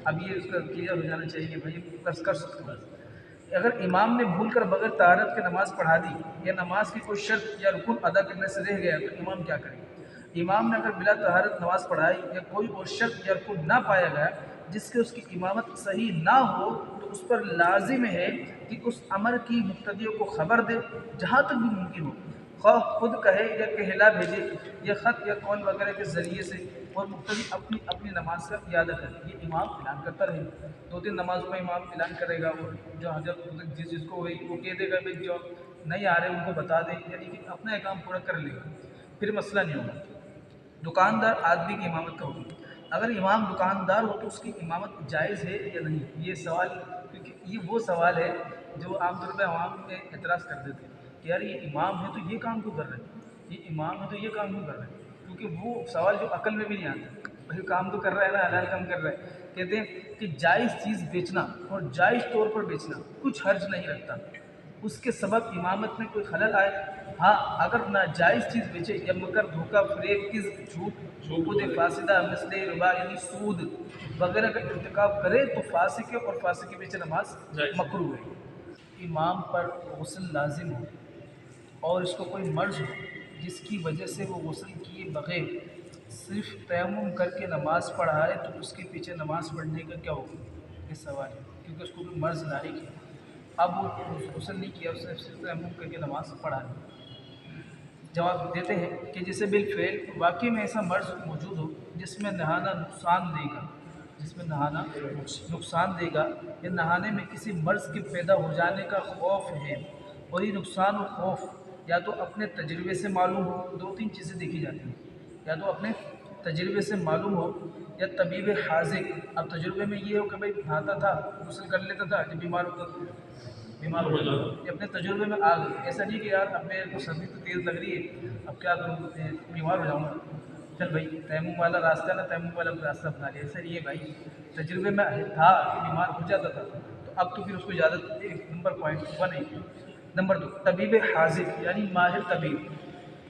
اب یہ اس کا کلیئر ہو جانا چاہیے کہ بھائی کر سکتا ہوں۔ اگر امام نے بھول کر بغیر طہارت کے نماز پڑھا دی یا نماز کی کوئی شرط یا رکن ادا کرنے سے رہ گیا تو امام کیا کرے؟ امام نے اگر بلا طہارت نماز پڑھائی یا کوئی اور شرط یا رکن نہ پایا گیا جس کے اس کی امامت صحیح نہ ہو تو اس پر لازم ہے کہ اس امر کی مقتدیوں کو خبر دے جہاں تک بھی ممکن ہو، خواہ خود کہے یا کہلا بھیجے یا خط یا کال وغیرہ کے ذریعے سے، اور مقتدی اپنی اپنی نماز کا اعادہ کرے۔ یہ امام اعلان کرتا رہے، 2-3 نمازوں میں امام اعلان کرے گا، اور جو حضرت جس کو ہوئی وہ کہہ دے گا بھائی جو نہیں آ رہے ان کو بتا دے، یعنی کہ اپنا کام پورا کر لے گا، پھر مسئلہ نہیں ہوگا۔ دکاندار آدمی کی امامت کا حکم۔ اگر امام دکاندار ہو تو اس کی امامت جائز ہے یا نہیں؟ یہ سوال، کیونکہ یہ وہ سوال ہے جو عام طور پہ عوام میں اعتراض کر دیتے ہیں کہ یار یہ امام ہے تو یہ کام کیوں کر رہے ہیں، یہ امام ہے تو یہ کام کیوں کر رہے ہیں، کیونکہ وہ سوال جو عقل میں بھی نہیں آتا، بھائی کام تو کر رہا ہے نا، حلال کام کر رہا ہے۔ کہتے ہیں کہ جائز چیز بیچنا اور جائز طور پر بیچنا کچھ حرج نہیں رکھتا، اس کے سبب امامت میں کوئی خلل آئے۔ ہاں اگر ناجائز چیز بیچے یا مکر، دھوکہ، فریب، کذب، جھوٹ، عقود فاسدہ، مثل ربا یعنی سود وغیرہ کا ارتکاب کرے تو فاسق ہے، اور فاسق کے پیچھے نماز مکروہ ہے۔ امام پر غسل لازم ہو اور اس کو کوئی مرض ہو جس کی وجہ سے وہ غسل کیے بغیر صرف تیمم کر کے نماز پڑھائے تو اس کے پیچھے نماز پڑھنے کا کیا ہوگا؟ یہ سوال ہے، کیونکہ اس کو کوئی مرض لاحق ہے، اب وہ غسل نہیں کیا، اس نے صرف تیمم کر کے نماز پڑھا لی۔ جواب دیتے ہیں کہ جسے بالفعل واقعی میں ایسا مرض موجود ہو جس میں نہانا نقصان دے گا، جس میں نہانا نقصان دے گا یا نہانے میں کسی مرض کے پیدا ہو جانے کا خوف ہے، اور یہ نقصان و خوف یا تو اپنے تجربے سے معلوم ہو، 2-3 چیزیں دیکھی جاتی ہیں، یا تو اپنے تجربے سے معلوم ہو یا طبیب حاذق۔ اب تجربے میں یہ ہو کہ بھائی نہاتا تھا، غسل کر لیتا تھا، جب بیمار ہوتا تھا بیمار ہو جاتا تھا، یہ اپنے تجربے میں آ گئی، ایسا نہیں کہ یار اب میرے کو سردی تو تیز لگ رہی ہے اب کیا کروں، بیمار ہو جاؤں گا، چل بھائی تیمم والا راستہ نا، تیمم والا راستہ اپنا لیا، ایسا نہیں ہے بھائی، تجربے میں تھا کہ بیمار ہو جاتا تھا تو اب تو پھر اس کو اجازت، نمبر پوائنٹ 1 ہے۔ نمبر 2 طبیب حاذق یعنی ماہر طبیب،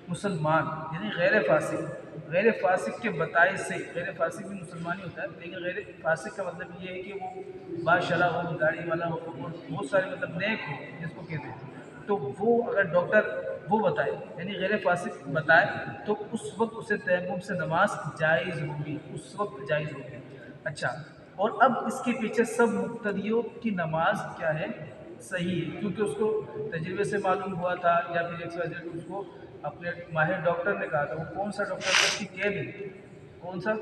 مسلمان یعنی غیر فاسق، غیر فاسق کے بتائے سے، غیر فاسق بھی مسلمان ہی ہوتا ہے لیکن غیر فاسق کا مطلب یہ ہے کہ وہ باشرع ہو، داڑھی والا ہو، اور بہت سارے مطلب نیک ہو جس کو کہتے ہیں، تو وہ اگر ڈاکٹر وہ بتائے یعنی غیر فاسق بتائے تو اس وقت اسے تیمم سے نماز جائز ہوگی، اس وقت جائز ہوگی۔ اچھا، اور اب اس کے پیچھے سب مقتدیوں کی نماز کیا ہے؟ صحیح ہے، کیونکہ اس کو تجربے سے معلوم ہوا تھا یا پھر ایک اس کو اپنے ماہر ڈاکٹر نے کہا تھا، وہ کون سا ڈاکٹر تھا اس کی کیب ہے، کون سا